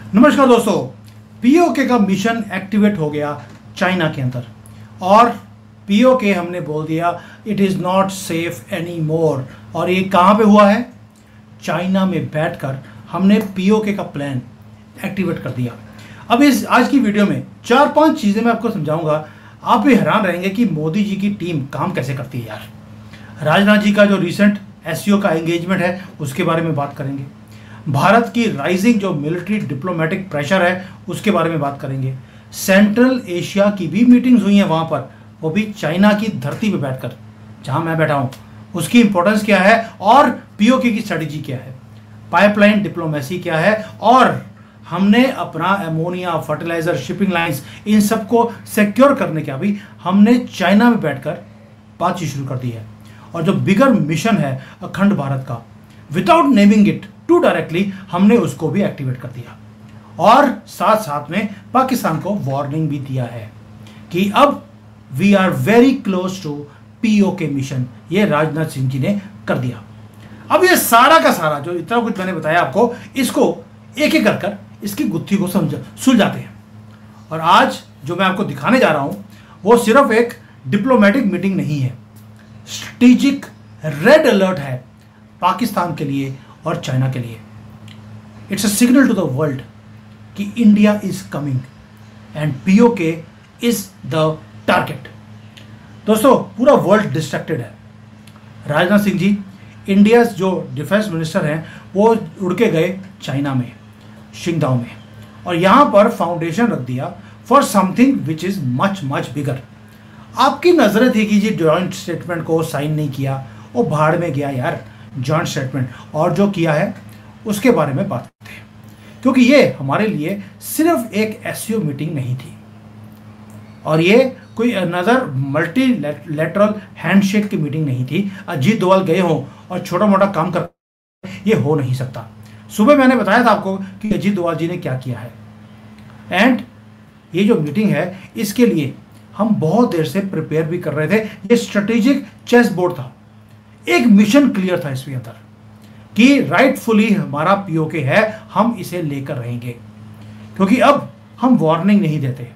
नमस्कार दोस्तों, पीओके का मिशन एक्टिवेट हो गया चाइना के अंदर और पीओके हमने बोल दिया it is not safe any more. और ये कहाँ पे हुआ है? चाइना में बैठकर हमने पीओके का प्लान एक्टिवेट कर दिया। अब इस आज की वीडियो में 4-5 चीज़ें मैं आपको समझाऊंगा। आप भी हैरान रहेंगे कि मोदी जी की टीम काम कैसे करती है यार। राजनाथ जी का जो रिसेंट एससीओ का एंगेजमेंट है उसके बारे में बात करेंगे। भारत की राइजिंग जो मिलिट्री डिप्लोमेटिक प्रेशर है उसके बारे में बात करेंगे। सेंट्रल एशिया की भी मीटिंग्स हुई हैं वहाँ पर, वो भी चाइना की धरती पे बैठकर, जहाँ मैं बैठा हूँ। उसकी इंपॉर्टेंस क्या है और पीओके की स्ट्रेटजी क्या है, पाइपलाइन डिप्लोमेसी क्या है, और हमने अपना एमोनिया, फर्टिलाइजर, शिपिंग लाइंस, इन सबको सिक्योर करने का भी हमने चाइना में बैठकर बातचीत शुरू कर दी है। और जो बिगर मिशन है अखंड भारत का, without naming it to directly, हमने उसको भी एक्टिवेट कर दिया। और साथ साथ में पाकिस्तान को वार्निंग भी दिया है कि अब we are very close to PoK mission. ये राजनाथ सिंह जी ने कर दिया। अब ये सारा का सारा जो इतना कुछ मैंने बताया आपको, इसको एक एक कर इसकी गुत्थी को सुलझाते हैं। और आज जो मैं आपको दिखाने जा रहा हूं वो सिर्फ एक डिप्लोमेटिक मीटिंग नहीं है, स्ट्रेटेजिक रेड अलर्ट है पाकिस्तान के लिए और चाइना के लिए। It's a signal to the world कि India is coming and PoK is the target. दोस्तों, पूरा वर्ल्ड डिस्ट्रैक्टेड है। राजनाथ सिंह जी, इंडिया जो डिफेंस मिनिस्टर हैं, वो उड़ के गए चाइना में, शिंगदाओ में, और यहां पर फाउंडेशन रख दिया for something which is much much bigger. आपकी नजरें थी कि जी जॉइंट स्टेटमेंट को साइन नहीं किया, वो भाड़ में गया यार जॉइंट स्टेटमेंट, और जो किया है उसके बारे में बात करते हैं। क्योंकि ये हमारे लिए सिर्फ एक एससीओ मीटिंग नहीं थी, और ये कोई अनदर मल्टीलैटरल हैंडशेक की मीटिंग नहीं थी। अजीत डोभाल गए हों और छोटा मोटा काम कर, ये हो नहीं सकता। सुबह मैंने बताया था आपको कि अजीत डोभाल जी ने क्या किया है, एंड ये जो मीटिंग है इसके लिए हम बहुत देर से प्रिपेयर भी कर रहे थे। ये स्ट्रेटेजिक चेस बोर्ड था, एक मिशन क्लियर था इसके अंदर कि राइटफुली हमारा पीओके है, हम इसे लेकर रहेंगे। क्योंकि अब हम वार्निंग नहीं देते,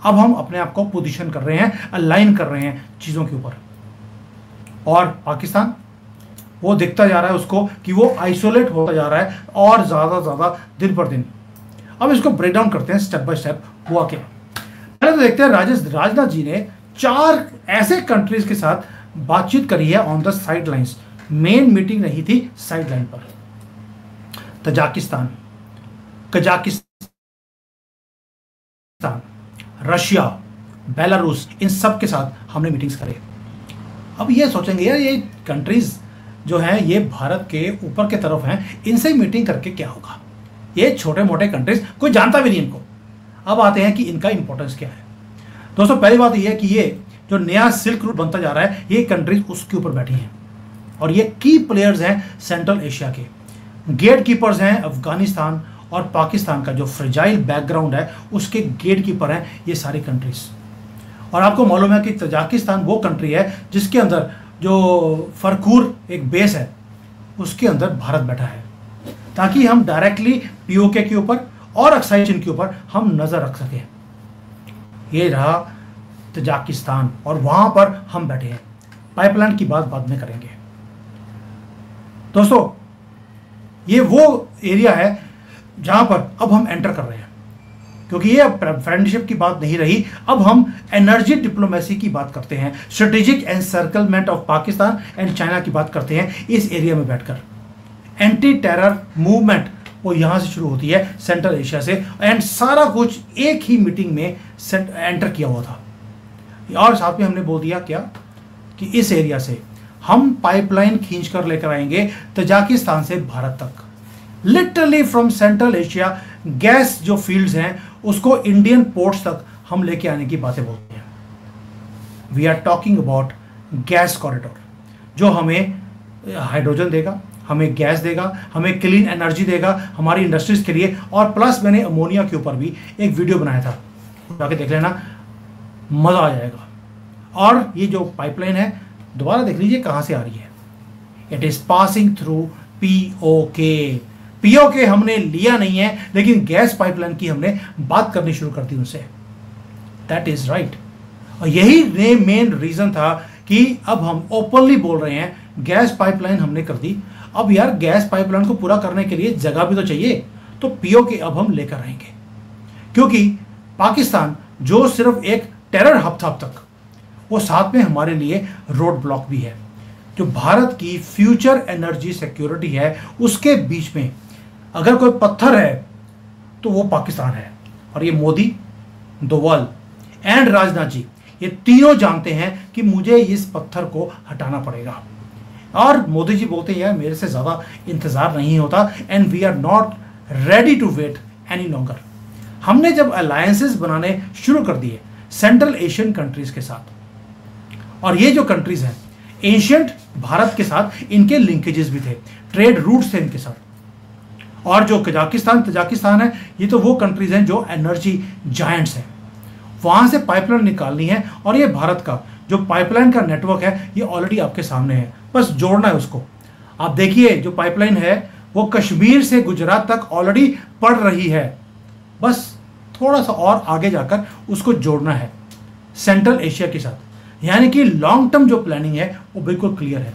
अब हम अपने आप को पोजीशन कर रहे हैं, अलाइन कर रहे हैं चीज़ों के ऊपर। और पाकिस्तान, वो दिखता जा रहा है उसको कि वो आइसोलेट होता जा रहा है और ज़्यादा दिन पर दिन। अब इसको ब्रेक डाउन करते हैं स्टेप बाय स्टेप। हुआ क्या, पहले तो देखते हैं। राजनाथ जी ने 4 ऐसे कंट्रीज के साथ बातचीत करी है on the side lines. Main meeting नहीं थी, साइड लाइन पर। तजाकिस्तान, कजाकिस्तान, रशिया, बेलारूस, इन सब के साथ हमने मीटिंग्स करे। अब ये सोचेंगे यार, ये कंट्रीज जो हैं ये भारत के ऊपर के तरफ हैं, इनसे मीटिंग करके क्या होगा? ये छोटे मोटे कंट्रीज, कोई जानता भी नहीं इनको। अब आते हैं कि इनका इंपॉर्टेंस क्या है। दोस्तों, पहली बात यह है कि ये जो नया सिल्क रूट बनता जा रहा है, ये कंट्रीज उसके ऊपर बैठी हैं, और ये की प्लेयर्स हैं सेंट्रल एशिया के। गेट कीपर्स हैं अफगानिस्तान और पाकिस्तान का जो फ्रेजाइल बैकग्राउंड है उसके गेट कीपर हैं ये सारी कंट्रीज। और आपको मालूम है कि तजाकिस्तान वो कंट्री है जिसके अंदर जो फरकूर एक बेस है उसके अंदर भारत बैठा है, ताकि हम डायरेक्टली पीओके के ऊपर और अक्साई चीन के ऊपर हम नजर रख सकें। ये रहा तजाकिस्तान, और वहां पर हम बैठे हैं। पाइपलाइन की बात बाद में करेंगे। दोस्तों, ये वो एरिया है जहां पर अब हम एंटर कर रहे हैं, क्योंकि ये अब फ्रेंडशिप की बात नहीं रही, अब हम एनर्जी डिप्लोमेसी की बात करते हैं, strategic encirclement of Pakistan and China की बात करते हैं इस एरिया में बैठकर। एंटी टेरर मूवमेंट वो यहां से शुरू होती है, सेंट्रल एशिया से, एंड सारा कुछ एक ही मीटिंग में एंटर किया हुआ था। और साथ में हमने बोल दिया क्या कि इस एरिया से हम पाइपलाइन खींच कर लेकर आएंगे तजाकिस्तान से भारत तक। Literally from central Asia gas जो फील्ड्स हैं उसको इंडियन पोर्ट्स तक हम लेके आने की बातें बोलते हैं। We are talking about gas corridor, जो हमें हाइड्रोजन देगा, हमें गैस देगा, हमें क्लीन एनर्जी देगा हमारी इंडस्ट्रीज के लिए। और प्लस मैंने अमोनिया के ऊपर भी एक वीडियो बनाया था, जाके देख लेना, मज़ा आ जाएगा। और ये जो पाइपलाइन है दोबारा देख लीजिए कहाँ से आ रही है। It is passing through PoK, PoK हमने लिया नहीं है, लेकिन गैस पाइपलाइन की हमने बात करनी शुरू कर दी उनसे। That is right. और यही मेन रीजन था कि अब हम ओपनली बोल रहे हैं गैस पाइपलाइन हमने कर दी। अब यार गैस पाइपलाइन को पूरा करने के लिए जगह भी तो चाहिए, तो पीओके अब हम लेकर आएंगे। क्योंकि पाकिस्तान जो सिर्फ एक टेरर हब था अब तक, वो साथ में हमारे लिए रोड ब्लॉक भी है। जो भारत की फ्यूचर एनर्जी सिक्योरिटी है, उसके बीच में अगर कोई पत्थर है तो वो पाकिस्तान है। और ये मोदी, डोवाल एंड राजनाथ जी, ये तीनों जानते हैं कि मुझे इस पत्थर को हटाना पड़ेगा। और मोदी जी बोलते हैं यार मेरे से ज़्यादा इंतज़ार नहीं होता, and we are not ready to wait any longer. हमने जब अलायंसेस बनाने शुरू कर दिए सेंट्रल एशियन कंट्रीज के साथ, और ये जो कंट्रीज हैं एशियंट भारत के साथ इनके लिंकेजेस भी थे, ट्रेड रूट्स थे इनके साथ। और जो तजाकिस्तान है, ये तो वो कंट्रीज हैं जो एनर्जी जायंट्स हैं, वहां से पाइपलाइन निकालनी है। और ये भारत का जो पाइपलाइन का नेटवर्क है ये ऑलरेडी आपके सामने है, बस जोड़ना है उसको। आप देखिए जो पाइपलाइन है वो कश्मीर से गुजरात तक ऑलरेडी पड़ रही है, बस थोड़ा सा और आगे जाकर उसको जोड़ना है सेंट्रल एशिया के साथ। यानी कि लॉन्ग टर्म जो प्लानिंग है वो बिल्कुल क्लियर है।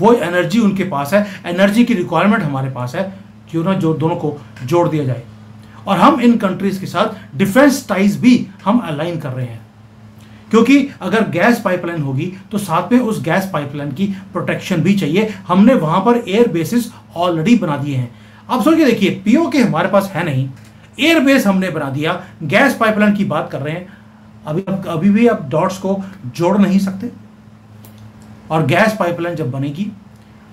वो एनर्जी उनके पास है, एनर्जी की रिक्वायरमेंट हमारे पास है, क्यों ना जो दोनों को जोड़ दिया जाए। और हम इन कंट्रीज के साथ डिफेंस टाइज भी हम अलाइन कर रहे हैं, क्योंकि अगर गैस पाइपलाइन होगी तो साथ में उस गैस पाइपलाइन की प्रोटेक्शन भी चाहिए। हमने वहां पर एयर बेसिस ऑलरेडी बना दिए हैं। अब सोच के देखिए, पीओके हमारे पास है नहीं, एयर बेस हमने बना दिया, गैस पाइपलाइन की बात कर रहे हैं। अभी भी आप डॉट्स को जोड़ नहीं सकते। और गैस पाइपलाइन जब बनेगी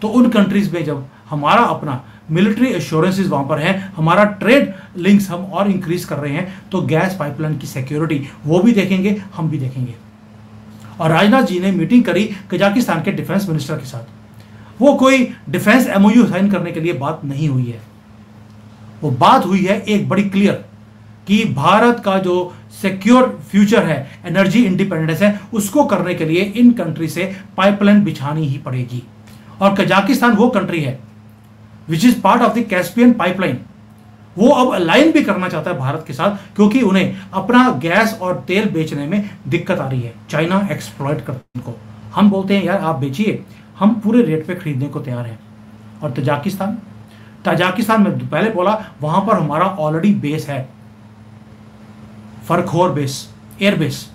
तो उन कंट्रीज में जब हमारा अपना मिलिट्री एश्योरेंसेस वहां पर है, हमारा ट्रेड लिंक्स हम और इंक्रीज कर रहे हैं, तो गैस पाइपलाइन की सिक्योरिटी वो भी देखेंगे, हम भी देखेंगे। और राजनाथ जी ने मीटिंग करी कजाकिस्तान के डिफेंस मिनिस्टर के साथ। वो कोई डिफेंस एमओयू साइन करने के लिए बात नहीं हुई है, वो बात हुई है एक बड़ी क्लियर कि भारत का जो सिक्योर फ्यूचर है, एनर्जी इंडिपेंडेंस है, उसको करने के लिए इन कंट्री से पाइपलाइन बिछानी ही पड़ेगी। और कजाकिस्तान वो कंट्री है which is part of the Caspian pipeline, वो अब अलाइन भी करना चाहता है भारत के साथ, क्योंकि उन्हें अपना गैस और तेल बेचने में दिक्कत आ रही है। चाइना एक्सप्लॉइट करता है उनको। हम बोलते हैं यार आप बेचिए, हम पूरे रेट पे खरीदने को तैयार हैं। और तजाकिस्तान में पहले बोला वहां पर हमारा ऑलरेडी बेस है, फरखोर बेस, एयर बेस।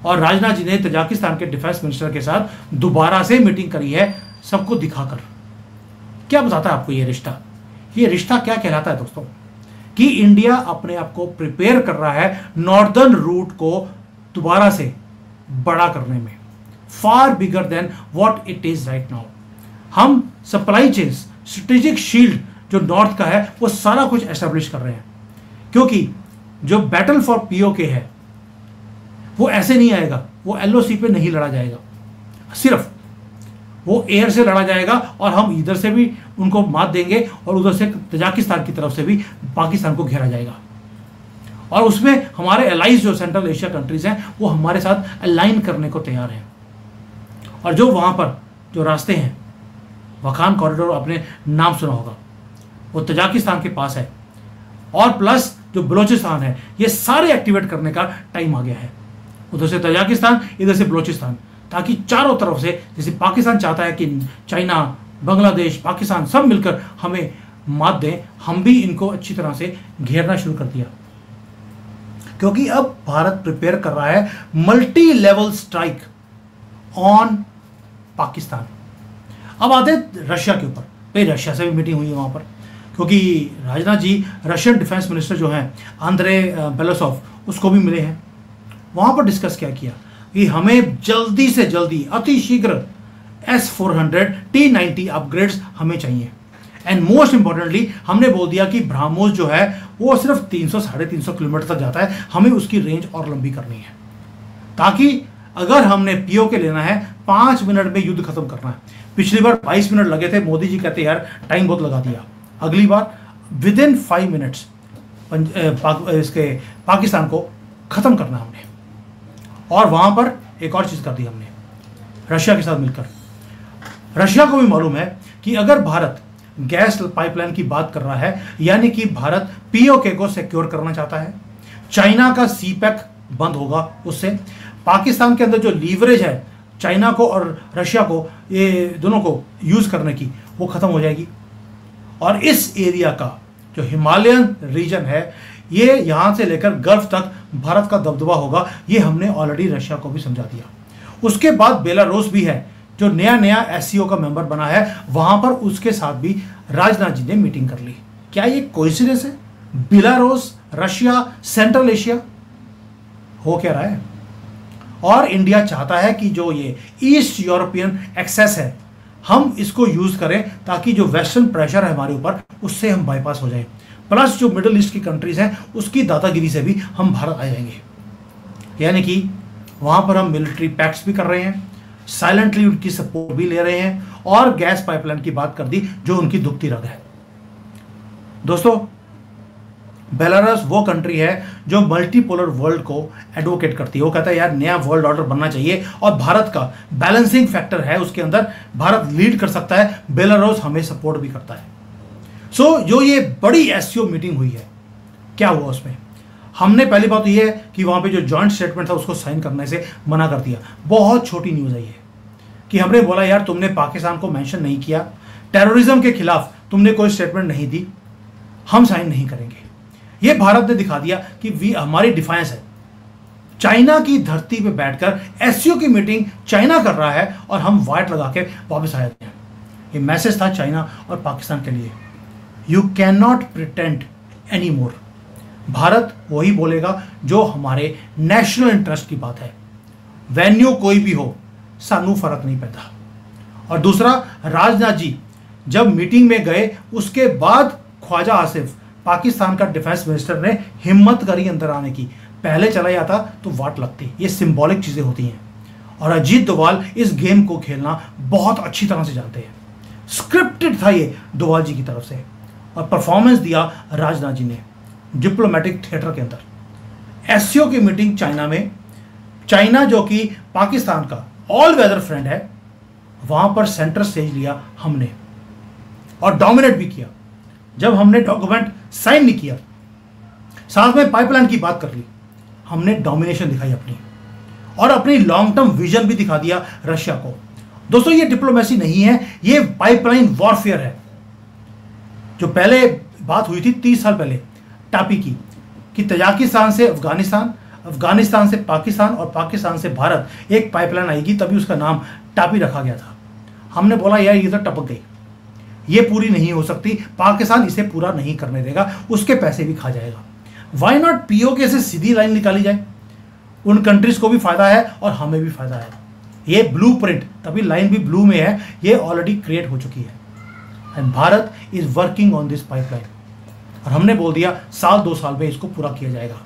और राजनाथ जी ने तजाकिस्तान के डिफेंस मिनिस्टर के साथ दोबारा से मीटिंग करी है, सबको दिखाकर। क्या बताता है आपको ये रिश्ता क्या कहलाता है दोस्तों? कि इंडिया अपने आप को प्रिपेयर कर रहा है नॉर्दर्न रूट को दोबारा से बड़ा करने में, far bigger than what it is right now. हम सप्लाई चेन, स्ट्रेटेजिक शील्ड जो नॉर्थ का है, वो सारा कुछ एस्टेब्लिश कर रहे हैं। क्योंकि जो बैटल फॉर पीओके है वो ऐसे नहीं आएगा, वो एलओसी पे नहीं लड़ा जाएगा, सिर्फ वो एयर से लड़ा जाएगा। और हम इधर से भी उनको मात देंगे और उधर से तजाकिस्तान की तरफ से भी पाकिस्तान को घेरा जाएगा। और उसमें हमारे एलाइज जो सेंट्रल एशिया कंट्रीज हैं वो हमारे साथ अलाइन करने को तैयार हैं। और जो वहाँ पर जो रास्ते हैं, वखान कॉरिडोर आपने नाम सुना होगा, वो तजाकिस्तान के पास है। और प्लस जो बलोचिस्तान है, ये सारे एक्टिवेट करने का टाइम आ गया है। उधर से तजाकिस्तान, इधर से बलोचिस्तान, ताकि चारों तरफ से, जैसे पाकिस्तान चाहता है कि चाइना, बांग्लादेश, पाकिस्तान सब मिलकर हमें मात दें, हम भी इनको अच्छी तरह से घेरना शुरू कर दिया। क्योंकि अब भारत प्रिपेयर कर रहा है multi level strike on Pakistan. अब आते हैं रशिया के ऊपर। भाई रशिया से भी मीटिंग हुई है वहाँ पर, क्योंकि Rajnath ji Russian defence minister जो हैं आंद्रे बेलोसोव, उसको भी मिले हैं। वहाँ पर डिस्कस क्या किया कि हमें जल्दी से जल्दी अति शीघ्र S-400 T-90 अपग्रेड्स हमें चाहिए। एंड मोस्ट इंपॉर्टेंटली हमने बोल दिया कि ब्रह्मोस जो है वो सिर्फ 300-350 किलोमीटर तक जाता है, हमें उसकी रेंज और लंबी करनी है, ताकि अगर हमने पीओके लेना है 5 मिनट में युद्ध खत्म करना है। पिछली बार 22 मिनट लगे थे, मोदी जी कहते यार टाइम बहुत लगा दिया। अगली बार विद इन 5 मिनट्स इसके पाकिस्तान को खत्म करना हमने। और वहां पर एक और चीज कर दी हमने रशिया के साथ मिलकर। रशिया को भी मालूम है कि अगर भारत गैस पाइपलाइन की बात कर रहा है, यानी कि भारत पीओके को सिक्योर करना चाहता है। चाइना का सीपैक बंद होगा उससे। पाकिस्तान के अंदर जो लीवरेज है चाइना को और रशिया को, ये दोनों को यूज करने की, वो खत्म हो जाएगी। और इस एरिया का जो हिमालयन रीजन है, ये यहां से लेकर गल्फ तक भारत का दबदबा होगा। ये हमने ऑलरेडी रशिया को भी समझा दिया। उसके बाद बेलारूस भी है जो नया नया एससीओ का मेंबर बना है, वहां पर उसके साथ भी राजनाथ जी ने मीटिंग कर ली। क्या ये कोइंसिडेंस है? बेलारूस, रशिया, सेंट्रल एशिया, हो क्या रहा है? और इंडिया चाहता है कि जो ये ईस्ट यूरोपियन एक्सेस है, हम इसको यूज करें ताकि जो वेस्टर्न प्रेशर है हमारे ऊपर, उससे हम बाईपास हो जाए। प्लस जो मिडिल ईस्ट की कंट्रीज हैं, उसकी दादागिरी से भी हम भारत आ जाएंगे। यानी कि वहां पर हम मिलिट्री पैक्ट्स भी कर रहे हैं, साइलेंटली उनकी सपोर्ट भी ले रहे हैं, और गैस पाइपलाइन की बात कर दी जो उनकी दुखती रग है। दोस्तों, बेलारूस वो कंट्री है जो मल्टीपोलर वर्ल्ड को एडवोकेट करती है। वो कहता है यार नया वर्ल्ड ऑर्डर बनना चाहिए और भारत का बैलेंसिंग फैक्टर है उसके अंदर, भारत लीड कर सकता है, बेलारूस हमें सपोर्ट भी करता है। सो जो ये बड़ी एससीओ मीटिंग हुई है, क्या हुआ उसमें? हमने पहली बात तो ये है कि वहां पे जो जॉइंट स्टेटमेंट था उसको साइन करने से मना कर दिया। बहुत छोटी न्यूज आई है कि हमने बोला यार तुमने पाकिस्तान को मेंशन नहीं किया, टेररिज्म के खिलाफ तुमने कोई स्टेटमेंट नहीं दी, हम साइन नहीं करेंगे। ये भारत ने दिखा दिया कि हमारी डिफाइंस है। चाइना की धरती पे बैठकर एससीओ की मीटिंग चाइना कर रहा है और हम वाइट लगा के वापस आए थे। ये मैसेज था चाइना और पाकिस्तान के लिए, you can not pretend any more. Bharat वही बोलेगा जो हमारे नेशनल इंटरेस्ट की बात है। वेन्यू कोई भी हो, सानू फर्क नहीं पड़ता। और दूसरा, राजनाथ जी जब मीटिंग में गए उसके बाद ख्वाजा आसिफ, पाकिस्तान का डिफेंस मिनिस्टर, ने हिम्मत करी अंदर आने की। पहले चला जाता तो वाट लगती। ये सिंबॉलिक चीजें होती हैं और अजीत डोभाल इस गेम को खेलना बहुत अच्छी तरह से जानते हैं। स्क्रिप्टेड था ये डोभाल जी की तरफ से, और परफॉर्मेंस दिया राजनाथ जी ने डिप्लोमेटिक थिएटर के अंदर। एससीओ की मीटिंग चाइना में, चाइना जो कि पाकिस्तान का ऑल वेदर फ्रेंड है, वहां पर सेंटर स्टेज लिया हमने और डोमिनेट भी किया। जब हमने डॉक्यूमेंट साइन नहीं किया, साथ में पाइपलाइन की बात कर ली, हमने डोमिनेशन दिखाई अपनी, और अपनी लॉन्ग टर्म विजन भी दिखा दिया रशिया को। दोस्तों, ये डिप्लोमेसी नहीं है, ये पाइपलाइन वॉरफेयर है। जो पहले बात हुई थी 30 साल पहले टापी की, कि तजाकिस्तान से अफगानिस्तान, अफगानिस्तान से पाकिस्तान और पाकिस्तान से भारत एक पाइपलाइन आएगी, तभी उसका नाम टापी रखा गया था। हमने बोला यार ये तो टपक गई, ये पूरी नहीं हो सकती, पाकिस्तान इसे पूरा नहीं करने देगा, उसके पैसे भी खा जाएगा। वाई नॉट पीओके से सीधी लाइन निकाली जाए, उन कंट्रीज को भी फायदा है और हमें भी फायदा है। ये ब्लूप्रिंट, तभी लाइन भी ब्लू में है, ये ऑलरेडी क्रिएट हो चुकी है and Bharat is working on this pipeline. और हमने बोल दिया साल 2 साल में इसको पूरा किया जाएगा,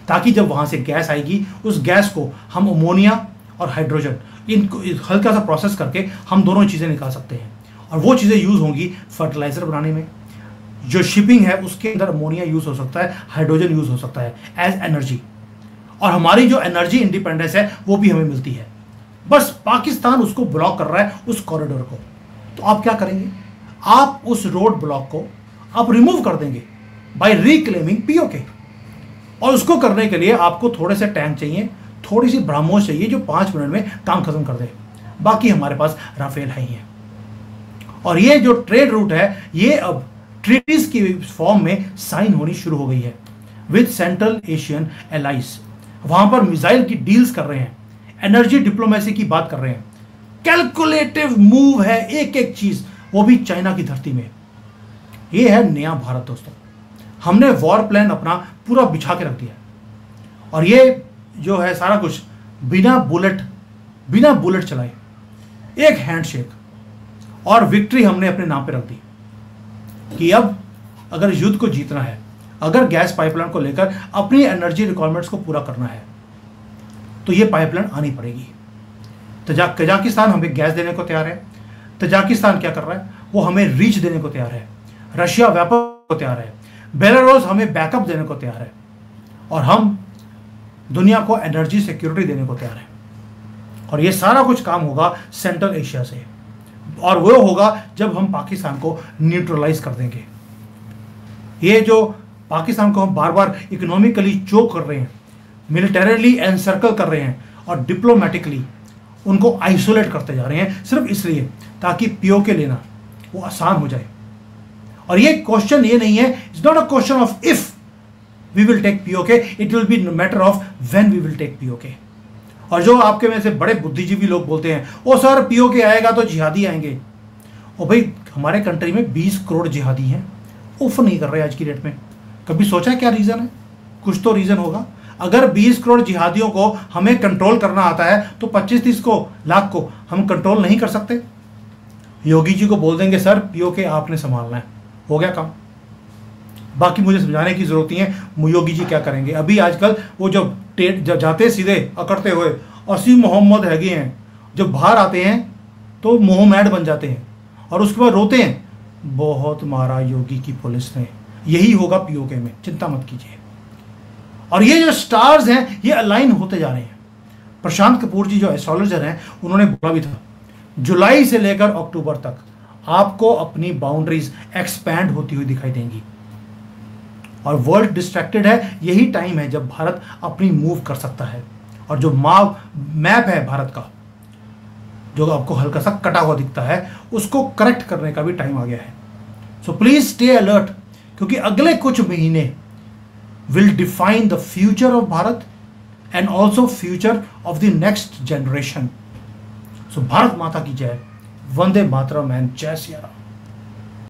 ताकि जब वहां से गैस आएगी उस गैस को हम अमोनिया और हाइड्रोजन, इनको हल्का सा प्रोसेस करके हम दोनों चीज़ें निकाल सकते हैं, और वो चीज़ें यूज़ होंगी फर्टिलाइजर बनाने में। जो शिपिंग है उसके अंदर अमोनिया यूज़ हो सकता है, हाइड्रोजन यूज़ हो सकता है एज एनर्जी, और हमारी जो एनर्जी इंडिपेंडेंस है वो भी हमें मिलती है। बस पाकिस्तान उसको ब्लॉक कर रहा है, उस कॉरिडोर को। तो आप क्या करेंगे? आप उस रोड ब्लॉक को आप रिमूव कर देंगे बाय रिक्लेमिंग पीओके, और उसको करने के लिए आपको थोड़े से टैंक चाहिए, थोड़ी सी ब्रह्मोस चाहिए जो 5 मिनट में काम खत्म कर दे। बाकी हमारे पास राफेल है ही है। और ये जो ट्रेड रूट है, ये अब ट्रीटीज की फॉर्म में साइन होनी शुरू हो गई है विद सेंट्रल एशियन एलाइज। वहां पर मिसाइल की डील्स कर रहे हैं, एनर्जी डिप्लोमेसी की बात कर रहे हैं। कैलकुलेटिव मूव है एक एक चीज, वो भी चाइना की धरती में। ये है नया भारत दोस्तों। हमने वॉर प्लान अपना पूरा बिछा के रख दिया, और ये जो है सारा कुछ बिना बुलेट चलाए, एक हैंडशेक और विक्ट्री हमने अपने नाम पे रख दी कि अब अगर युद्ध को जीतना है, अगर गैस पाइपलाइन को लेकर अपनी एनर्जी रिक्वायरमेंट्स को पूरा करना है, तो ये पाइपलाइन आनी पड़ेगी। तजाकिस्तान हमें गैस देने को तैयार है। तजाकिस्तान क्या कर रहा है? वो हमें रीच देने को तैयार है। रशिया व्यापक को तैयार है। बेलारूस हमें बैकअप देने को तैयार है, और हम दुनिया को एनर्जी सिक्योरिटी देने को तैयार है। और ये सारा कुछ काम होगा सेंट्रल एशिया से। और वो होगा जब हम पाकिस्तान को न्यूट्रलाइज कर देंगे। ये जो पाकिस्तान को हम बार बार इकोनॉमिकली चोक कर रहे हैं, मिलिटरीली एनसर्कल कर रहे हैं और डिप्लोमेटिकली उनको आइसोलेट करते जा रहे हैं, सिर्फ इसलिए ताकि पीओके लेना वो आसान हो जाए। और ये क्वेश्चन ये नहीं है, it's not a question of if we will take PoK, it will be matter of when we will take PoK. और जो आपके में से बड़े बुद्धिजीवी लोग बोलते हैं ओ सर पीओके आएगा तो जिहादी आएंगे, ओ भाई हमारे कंट्री में 20 करोड़ जिहादी हैं, उफ नहीं कर रहे आज की डेट में। कभी सोचा है क्या रीज़न है? कुछ तो रीज़न होगा। अगर 20 करोड़ जिहादियों को हमें कंट्रोल करना आता है तो 25-30 लाख को हम कंट्रोल नहीं कर सकते? योगी जी को बोल देंगे सर पीओके आपने संभालना है, हो गया काम। बाकी मुझे समझाने की जरूरत नहीं है योगी जी क्या करेंगे। अभी आजकल वो जो जाते सीधे अकड़ते हुए असी मोहम्मद हैगे हैं, जब बाहर आते हैं तो मोह मैड बन जाते हैं और उसके बाद रोते हैं बहुत मारा योगी की पुलिस ने। यही होगा पीओके में, चिंता मत कीजिए। और ये जो स्टार्स हैं ये अलाइन होते जा रहे हैं। प्रशांत कपूर जी जो एस्ट्रोलॉजर हैं उन्होंने बोला भी था जुलाई से लेकर अक्टूबर तक आपको अपनी बाउंड्रीज एक्सपैंड होती हुई दिखाई देंगी और वर्ल्ड डिस्ट्रैक्टेड है। यही टाइम है जब भारत अपनी मूव कर सकता है और जो मैप है भारत का जो आपको हल्का सा कटा हुआ दिखता है उसको करेक्ट करने का भी टाइम आ गया है। सो प्लीज स्टे अलर्ट, क्योंकि अगले कुछ महीने will define the future of Bharat and also future of the next generation. So Bharat Mata ki jai, Vande Mataram and Jai Shri Ram.